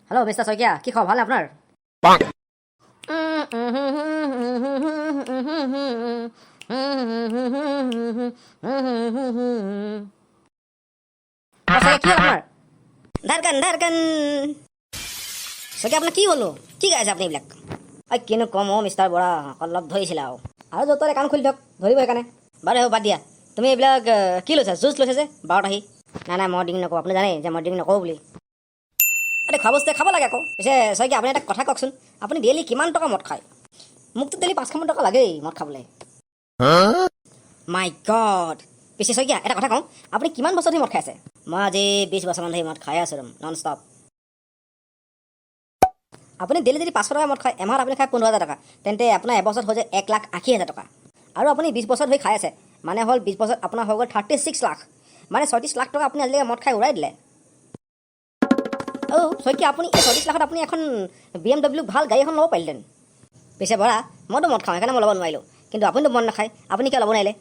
Hello' mister Saikia, কি খবৰ ভালনে আপোনাৰ? শইকীয়া কি হ'ল আপোনাৰ? ধাৰকান শইকীয়া আপোনাৰ কি হ'লো? কি গাইছে আপুনি এইবিলাক? কিনো কম মিষ্টাৰ বৰা, লগ ধৰিছিলে আৰু য'তৰে কাণ খুলি দিয়ক, ধৰিব সেইকাৰণে। বাৰু বাদ দিয়া, তুমি এইবিলাক কি লৈছা? জুচ লৈছা যে বাৰত আহি? নাই মই ড্ৰিংক নকৰোঁ, আপুনি জানেই যে মই ড্ৰিংক নকৰোঁ বুলি। খোৱা বস্তুৱে খাব লাগে আকৌ। পিছে শইকীয়া আপুনি এটা কথা কওকচোন, আপুনি ডেইলি কিমান টকা মদ খায়? মোকতো ডেইলি 500মান টকা লাগেই মদ খাবলৈ। মাই গড। পিছে শইকীয়া এটা কথা কওঁ, আপুনি কিমান বছৰ ধৰি মদ খাই আছে? মই আজি 20 বছৰমান ধৰি মদ খাই আছোঁ নন ষ্টপ। আপুনি ডেইলি যদি 500 টকা মদ খায়, এমাহত আপুনি খায় 15,000 টকা, তেন্তে আপোনাৰ এবছৰত হৈ যায় 1,80,000 টকা। আৰু আপুনি 20 বছৰ ধৰি খাই আছে, মানে হ'ল 20 বছৰত আপোনাৰ হৈ গ'ল 36 লাখ, মানে 36 লাখ টকা আপুনি আজিলৈকে মদ খাই উৰাই দিলে। শইকীয়া আপুনি এই 36 লাখত আপুনি এখন BMW ভাল গাড়ী এখন ল'ব পাৰিলেন। পিছে বৰা, মইতো মদ খাওঁ সেইকাৰণে মই ল'ব নোৱাৰিলোঁ, কিন্তু আপুনিতো মদ নাখায়, আপুনি কিয় ল'ব নোৱাৰিলে?